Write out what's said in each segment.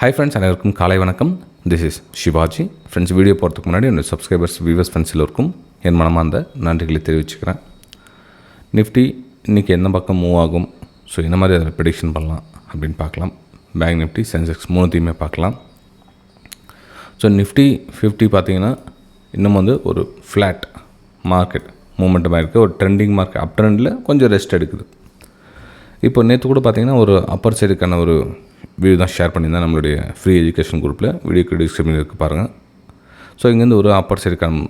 Hi friends, அனைவருக்கும் காலை வணக்கம். This is Shivaji. Friends, video போகிறதுக்கு முன்னாடி என்னோடய சப்ஸ்கிரைபர்ஸ் வியூவர்ஸ் ஃப்ரெண்ட்ஸ் எல்லோருக்கும் என் மனமார்ந்த நன்றிகளை தெரிவிச்சுக்கிறேன். நிஃப்டி இன்றைக்கி என்ன பக்கம் மூவ் ஆகும், ஸோ என்ன மாதிரி அதில் ப்ரெடிக்ஷன் பண்ணலாம் அப்படின்னு பார்க்கலாம். பேங்க் நிஃப்டி, சென்செக்ஸ் மூணுத்தையுமே பார்க்கலாம். ஸோ நிஃப்டி 50 பார்த்திங்கன்னா இன்னும் ஒரு ஃப்ளாட் மார்க்கெட் மூமெண்ட்டமாக இருக்குது. ஒரு ட்ரெண்டிங் மார்க்கெட் அப் ட்ரெண்டில் கொஞ்சம் ரெஸ்ட் எடுக்குது. இப்போ நேற்று கூட பார்த்திங்கன்னா ஒரு அப்பர் சைடுக்கான ஒரு வீடியோ தான் ஷேர் பண்ணியிருந்தேன் நம்மளுடைய ஃப்ரீ எஜுகேஷன் குரூப்பில். வீடியோக்கு டிஸ்கிரிப்ஷன் இருக்குது பாருங்கள். ஸோ இங்கேருந்து ஒரு அப்பர் சைடுக்கான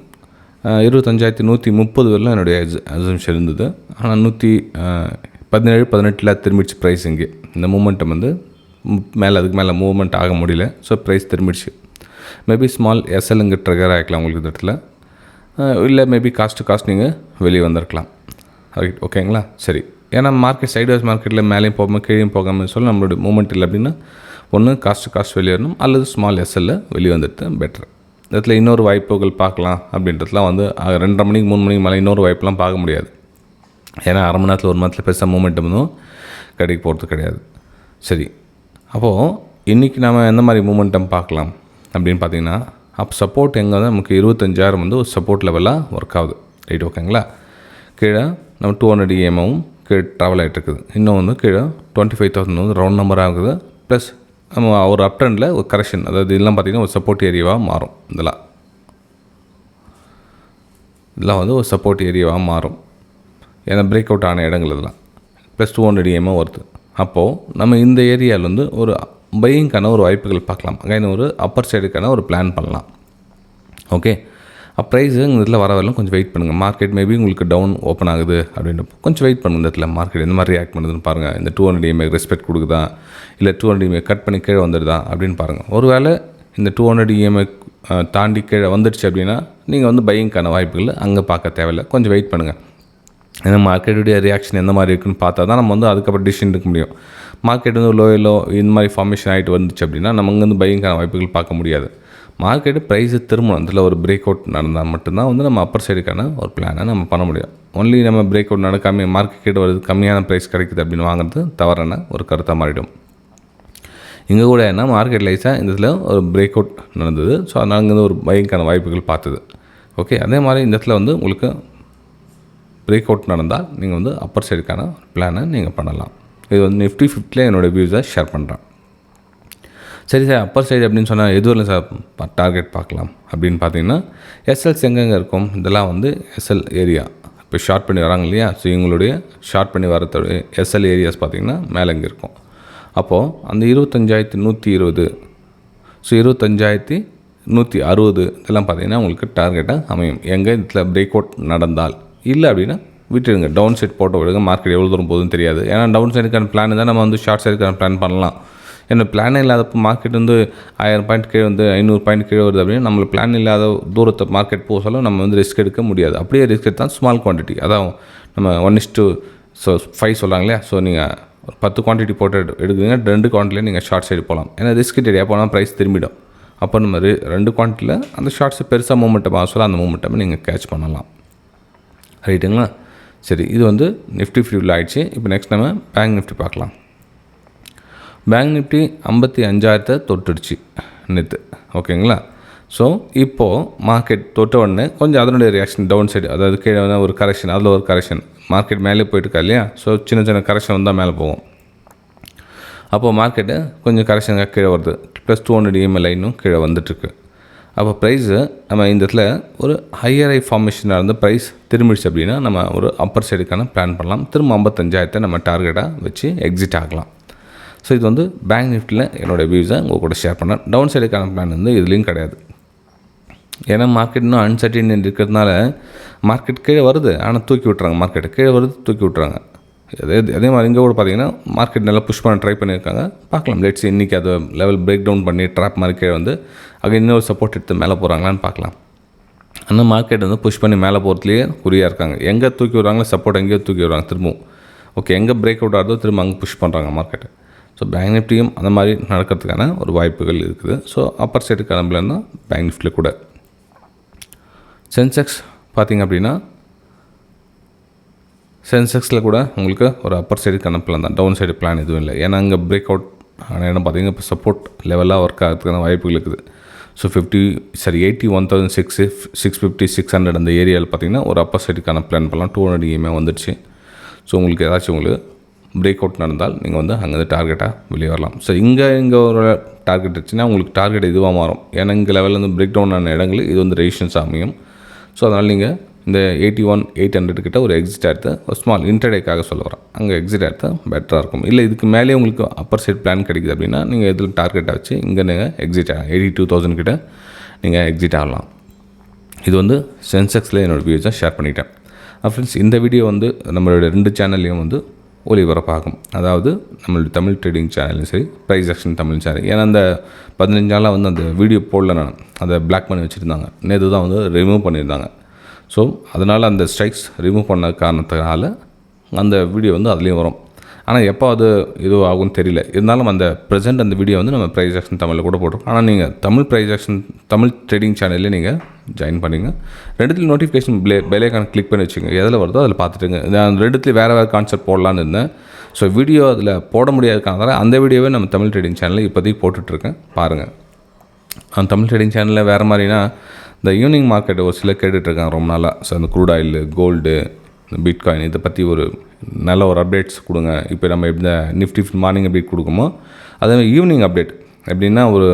25,130 வரலாம் என்னுடைய அசம்ஷன் இருந்தது. ஆனால் 117, 18 திரும்பிடுச்சு ப்ரைஸ். இங்கே இந்த மூமெண்டம் மேலே அதுக்கு மேலே மூவ்மெண்ட் ஆக முடியல. ஸோ ப்ரைஸ் திரும்பிடுச்சு. மேபி ஸ்மால் எஸ்எல் இங்கே ட்ரிகர் ஆகிக்கலாம் உங்களுக்கு இந்த இடத்துல. இல்லை மேபி காஸ்ட் நீங்கள் வெளியே வந்திருக்கலாம். ரைட், ஓகேங்களா? சரி. ஏன்னா மார்க்கெட் சைட்வைஸ் மார்க்கெட்டில் மேலேயும் போகாமல் கீழேயும் போகாமல் சொல்லி நம்மளுடைய மூமெண்ட் இல்லை அப்படின்னா ஒன்று காஸ்ட் வெளியே வரணும், அல்லது ஸ்மால் எஸ்எல்ல வெளியே வந்துட்டு பெட்டர். இதில் இன்னொரு வாய்ப்புகள் பார்க்கலாம் அப்படின்றதுலாம் 2:30 மணிக்கு 3 மணிக்கு மேலே இன்னொரு வாய்ப்பெலாம் பார்க்க முடியாது. ஏன்னா அரை மணி நேரத்தில் 1 மணி நேரத்தில் பெருசாக மூமெண்ட்டும் கிடைக்க போகிறது கிடையாது. சரி, அப்போது இன்றைக்கி நாம் எந்த மாதிரி மூமெண்டம் பார்க்கலாம் அப்படின்னு பார்த்தீங்கன்னா, சப்போர்ட் எங்கே தான் நமக்கு 25,000 ஒரு சப்போர்ட் லெவலாக ஒர்க் ஆகுது. ரைட், ஓகேங்களா? கீழே நம்ம 200 EMAவும் கீழே ட்ராவல் ஆகிட்டுருக்குது. இன்னும் கீழே 25,000 ரவுண்ட் நம்பர் ஆகுது. ப்ளஸ் நம்ம ஒரு அப் ட்ரெண்டில் ஒரு கரெக்ஷன், அதாவது இதெல்லாம் பார்த்திங்கன்னா ஒரு சப்போர்ட் ஏரியாவாக மாறும். இதெல்லாம் ஒரு சப்போர்ட் ஏரியாவாக மாறும். ஏன்னா பிரேக் அவுட் ஆன இடங்கள் இதெல்லாம் ப்ளஸ் 200 EMA வருது. அப்போது நம்ம இந்த ஏரியாவில் ஒரு பையிங்கான ஒரு வாய்ப்புகள் பார்க்கலாம். அங்கே ஒரு அப்பர் சைடுக்கான ஒரு பிளான் பண்ணலாம். ஓகே, ப்ரைஸு இந்த இடத்துல வரவெல்லாம் கொஞ்சம் வெயிட் பண்ணுங்கள். மார்க்கெட் மேபி உங்களுக்கு டவுன் ஓப்பன் ஆகுது அப்படின்றப்போ கொஞ்சம் வெயிட் பண்ணுங்கள். இந்த இடத்துல மார்க்கெட் எந்த மாதிரி ரியாக்ட் பண்ணுதுன்னு பாருங்கள். இந்த 200 EMA ரெஸ்பெக்ட் கொடுக்குதா, இல்லை 200 EMA கட் பண்ணி கீழே வந்துடுதா அப்படின்னு பாருங்கள். ஒருவேளை இந்த 200 EMA தாண்டி கீழே வந்துடுச்சு அப்படின்னா நீங்கள் பையிங்கான வாய்ப்புகள் அங்கே பார்க்க தேவையில்லை. கொஞ்சம் வெயிட் பண்ணுங்கள். ஏன்னா மார்க்கெட்டுடைய ரியாக்ஷன் எந்த மாதிரி இருக்குன்னு பார்த்தா தான் நம்ம அதுக்கப்புறம் டிசிஷன் எடுக்க முடியும். மார்க்கெட் லோ இந்த மாதிரி ஃபார்மேஷன் ஆகிட்டு வந்துச்சு அப்படின்னா நம்ம இங்கே பையிங்கான வாய்ப்புகள் பார்க்க முடியாது. மார்க்கெட்டு ப்ரைஸு திரும்பணும். அதில் ஒரு பிரேக் அவுட் நடந்தால் மட்டும்தான் நம்ம அப்பர் சைடுக்கான ஒரு பிளானை நம்ம பண்ண முடியும். ஒன்லி நம்ம பிரேக் அவுட் நடக்காமல் மார்க்கெட் வருது, கம்மியான ப்ரைஸ் கிடைக்குது அப்படின்னு வாங்குறது தவறான ஒரு கருத்தாக மாறிடும். இங்கே கூட என்ன மார்க்கெட் லைஸாக இந்த இதில் ஒரு பிரேக் அவுட் நடந்தது. ஸோ அதனால் இங்கே ஒரு பையிங்கான வாய்ப்புகள் பார்த்தது. ஓகே, அதே மாதிரி இந்த இடத்துல உங்களுக்கு பிரேக் அவுட் நடந்தால் நீங்கள் அப்பர் சைடுக்கான பிளானை நீங்கள் பண்ணலாம். இது நிஃப்டி 50 என்னோடய வியூஸை ஷேர் பண்ணுறேன். சரி சார், அப்பர் சைடு அப்படின்னு சொன்னால் எதுவும் சார் டார்கெட் பார்க்கலாம் அப்படின்னு பார்த்தீங்கன்னா, எஸ்எல்ஸ் எங்கெங்கே இருக்கும், இதெல்லாம் எஸ்எல் ஏரியா. இப்போ ஷார்ட் பண்ணி வராங்க இல்லையா? ஸோ இவங்களுடைய ஷார்ட் பண்ணி வரக்கூடிய எஸ்எல் ஏரியாஸ் பார்த்திங்கன்னா மேலே இங்கே இருக்கும். அப்போது அந்த 25,120, ஸோ 25,160 இதெல்லாம் பார்த்திங்கன்னா உங்களுக்கு டார்கெட்டாக அமையும். எங்கே இதில் பிரேக் அவுட் நடந்தால். இல்லை அப்படின்னா விட்டுடுங்க, டவுன் சைட் போட்டு விடுங்க. மார்க்கெட் எவ்வளோ தூரம் போகுதுன்னு தெரியாது. ஏன்னா டவுன் சைடுக்கான பிளான் தான் நம்ம ஷார்ட் சைடுக்கான பிளான் பண்ணலாம். ஏன்னா பிளானே இல்லாதப்போ மார்க்கெட் 1000 பாயிண்ட் கீழே 500 பாயிண்ட் கீழே வருது அப்படின்னு நம்மளுக்கு பிளான் இல்லாத தூரத்தை மார்க்கெட் போக சொல்ல நம்ம ரிஸ்க் எடுக்க முடியாது. அப்படியே ரிஸ்க் எடுத்தால் ஸ்மால் குவான்டிட்டி, அதான் நம்ம 1:5 சொல்கிறாங்களே. ஸோ நீங்கள் 10 குவான்டிட்டி போட்டு எடுக்குறீங்க, 2 குவான்டிட்டியில் நீங்கள் ஷார்ட் சைடு போகலாம். ஏன்னா ரிஸ்க் ஏரியா போனால் ப்ரைஸ் திரும்பிடும். அப்போ நம்ம 2 குவான்டிட்டியில் அந்த ஷார்ட்ஸு பெருசாக மூமெண்ட்டை சொல்ல அந்த மூமெண்ட்டை நீங்கள் கேட்ச் பண்ணலாம். ரைட்டுங்களா? சரி, இது நிஃப்டி ஃபியூவில் ஆகிடுச்சு. இப்போ நெக்ஸ்ட் நம்ம பேங்க் நிஃப்டி பார்க்கலாம். பேங்க் நிஃப்டி 55,000 தொட்டுடுச்சு நேற்று. ஓகேங்களா? ஸோ இப்போது மார்க்கெட் தொட்ட உடனே கொஞ்சம் அதனுடைய ரியாக்ஷன் டவுன் சைடு, அதாவது கீழே ஒரு கரெக்ஷன், அதில் ஒரு கரெக்ஷன். மார்க்கெட் மேலே போயிட்டுருக்கா இல்லையா? ஸோ சின்ன கரெக்ஷன் வந்தால் மேலே போகும். அப்போது மார்க்கெட்டு கொஞ்சம் கரெக்ஷனாக கீழே வருது. ப்ளஸ் 200 EMA லைனும் கீழே வந்துட்டுருக்கு. அப்போ ப்ரைஸு நம்ம இந்த இடத்துல ஒரு ஹையர் ஃபார்மேஷனாக இருந்து ப்ரைஸ் திரும்பிடுச்சு அப்படின்னா நம்ம ஒரு அப்பர் சைடுக்கான பிளான் பண்ணலாம். திரும்ப 55,000 நம்ம டார்கெட்டாக வச்சு எக்ஸிட் ஆகலாம். ஸோ இது பேங்க் நிஃப்டியில் என்னோடய வியூஸை உங்கள் கூட ஷேர் பண்ணேன். டவுன் சைடுக்கான பிளான் இதுலேயும் கிடையாது. ஏன்னா மார்க்கெட் இன்னும் அன்சர்டின் இருக்கிறதுனால மார்க்கெட் கீழே வருது, ஆனால் தூக்கி விட்றாங்க. மார்க்கெட்டு கீழே வருது, தூக்கி விட்றாங்க. அதே மாதிரி இங்கே கூட பார்த்தீங்கன்னா மார்க்கெட் நல்லா புஷ் பண்ண ட்ரை பண்ணியிருக்காங்க. பார்க்கலாம், லேட்ஸ் இன்றைக்கி அதை லெவல் பிரேக் டவுன் பண்ணி ட்ராப் மாதிரி கீழே அங்கே இன்னொரு சப்போர்ட் எடுத்து மேலே போகிறாங்களான்னு பார்க்கலாம். ஆனால் மார்க்கெட் புஷ் பண்ணி மேலே போகிறதுலேயே குறியாக இருக்காங்க. எங்கே தூக்கி விட்றாங்களோ சப்போர்ட் எங்கேயோ தூக்கி விட்றாங்க திரும்பவும். ஓகே, எங்கே பிரேக் அவுட் ஆகுதோ திரும்ப அங்கே புஷ் பண்ணுறாங்க மார்க்கெட்டு. ஸோ பேங்க் நிஃப்டியும் அந்த மாதிரி நடக்கிறதுக்கான ஒரு வாய்ப்புகள் இருக்குது. ஸோ அப்பர் சைடு கிளம்பலாம் தான் பேங்க் நிஃப்டியில் கூட. சென்செக்ஸ் பார்த்திங்க அப்படின்னா சென்செக்ஸில் கூட உங்களுக்கு ஒரு அப்பர் சைடு பிளான் தான், டவுன் சைடு பிளான் எதுவும் இல்லை. ஏன்னா அங்கே பிரேக் அவுட் ஆனால் என்ன பார்த்தீங்கன்னா இப்போ சப்போர்ட் லெவலாக ஒர்க் ஆகிறதுக்கான வாய்ப்புகள் இருக்குது. ஸோ 81,650 600 அந்த ஏரியாவில் பார்த்தீங்கன்னா ஒரு அப்பர் சைடுக்கான பிளான் பண்ணலாம். 200 EMA வந்துடுச்சு. ஸோ உங்களுக்கு ஏதாச்சும் உங்களுக்கு பிரேக் அவுட் நடந்தால் நீங்கள் வந்து அங்கேருந்து டார்கெட்டாக வெளியே வரலாம். ஸோ இங்கே ஒரு டார்கெட் வச்சுன்னா உங்களுக்கு டார்கெட் இதுவாக மாறும். ஏன்னா இங்கே லெவலில் வந்து பிரேக் டவுன் ஆன இடங்கள் இது வந்து ரெசிஸ்டன்ஸ் அமையும். ஸோ அதனால் நீங்கள் இந்த 81,800 கிட்ட ஒரு எக்ஸிட் எடுத்து ஒரு ஸ்மால் இன்டர்டேக்காக சொல்ல வரேன், அங்கே எக்ஸிட் எடுத்து பெட்டராக இருக்கும். இல்லை இதுக்கு மேலே உங்களுக்கு அப்பர் சைட் பிளான் கிடைக்குது அப்படின்னா நீங்கள் இதில் டார்கெட்டாக வச்சு இங்கே நீங்கள் எக்ஸிட் 82,000 கிட்ட நீங்கள் எக்ஸிட் ஆகலாம். இது வந்து சென்செக்ஸில் என்னோடய வியூஸை ஷேர் பண்ணிட்டேன். ஃப்ரெண்ட்ஸ், இந்த வீடியோ வந்து நம்மளோட 2 சேனல்லையும் வந்து ஒளிபரப்பாகும். அதாவது நம்மளுடைய தமிழ் ட்ரேடிங் சேனலும் சரி, ப்ரைஸ்-ஆக்ஷன் தமிழ் சேனல். ஏன்னா அந்த 15 நாளாக வந்து அந்த வீடியோ போடல, நான் அதை பிளாக் பண்ணி வச்சுருந்தாங்க. நேற்று தான் வந்து ரிமூவ் பண்ணியிருந்தாங்க. ஸோ அதனால் அந்த ஸ்ட்ரைக்ஸ் ரிமூவ் பண்ண காரணத்தினால அந்த வீடியோ வந்து அதுலேயும் வரும். ஆனால் எப்போ அது இதுவும் ஆகும்னு தெரியல. இருந்தாலும் அந்த ப்ரெசென்ட் அந்த வீடியோ வந்து நம்ம ப்ரைஸ்-ஆக்ஷன் தமிழில் கூட போட்டோம். ஆனால் நீங்கள் தமிழ் ப்ரைஸ்-ஆக்ஷன் தமிழ் ட்ரேடிங் சேனல்லே நீங்கள் ஜாயின் பண்ணிங்க. ரெண்டுத்துலையும் நோட்டிஃபிகேஷன் பெல்லைக்கான கிளிக் பண்ணி வச்சுங்க. எதில் வருதோ அதில் பார்த்துட்டுங்க. நான் ரெண்டுத்துலையும் வேறு கான்செப்ட் போடலான்னு இருந்தேன். ஸோ வீடியோ அதில் போட முடியாதுக்கான அந்த வீடியோவே நம்ம தமிழ் ட்ரேடிங் சேனலில் இப்போதைக்கு போட்டுட்ருக்கேன், பாருங்கள். அந்த தமிழ் ட்ரேடிங் சேனலில் வேறு மாதிரினா இந்த ஈவினிங் மார்க்கெட் ஒரு சில கேட்டுட்ருக்காங்க ரொம்ப நாளாக. ஸோ அந்த க்ரூட் ஆயில், கோல்டு, பிட்காயின் இதை பற்றி ஒரு நல்ல ஒரு அப்டேட்ஸ் கொடுங்க. இப்போ நம்ம இந்த நிஃப்டி மார்னிங் அப்டேட் கொடுக்குமோ அதே ஈவினிங் அப்டேட் எப்படின்னா ஒரு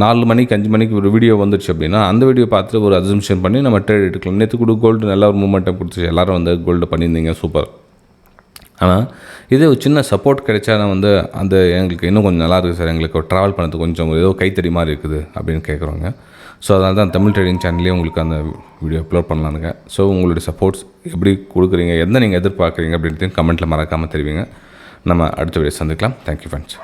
4 மணிக்கு 5 மணிக்கு ஒரு வீடியோ வந்துடுச்சு அப்படின்னா அந்த வீடியோ பார்த்துட்டு ஒரு அசம்ஷன் பண்ணி நம்ம ட்ரேட் எடுக்கலாம். நேற்று கூட கோல்டு நல்ல ஒரு மூமெண்ட்டை கொடுத்துச்சு. எல்லோரும் வந்து கோல்டு பண்ணியிருந்தீங்க, சூப்பர். ஆனால் இதே ஒரு சின்ன சப்போர்ட் கிடைச்சா நான் வந்து அந்த எங்களுக்கு இன்னும் கொஞ்சம் நல்லா இருக்குது சார், எங்களுக்கு ட்ராவல் பண்ணுறதுக்கு கொஞ்சம் ஏதோ கைத்தறி மாதிரி இருக்குது அப்படின்னு கேட்குறவங்க. ஸோ அதனால தான் தமிழ் ட்ரேடிங் சேனல்லேயே உங்களுக்கு அந்த வீடியோ அப்லோட் பண்ணலானுங்க. ஸோ உங்களுடைய சப்போர்ட்ஸ் எப்படி கொடுக்குறீங்க, எந்த நீங்கள் எதிர்பார்க்குறீங்க அப்படின்ட்டு கமெண்ட்டில் மறக்காமல் தெரிவிங்க. நம்ம அடுத்த வீடியோ சந்திக்கலாம். Thank you friends.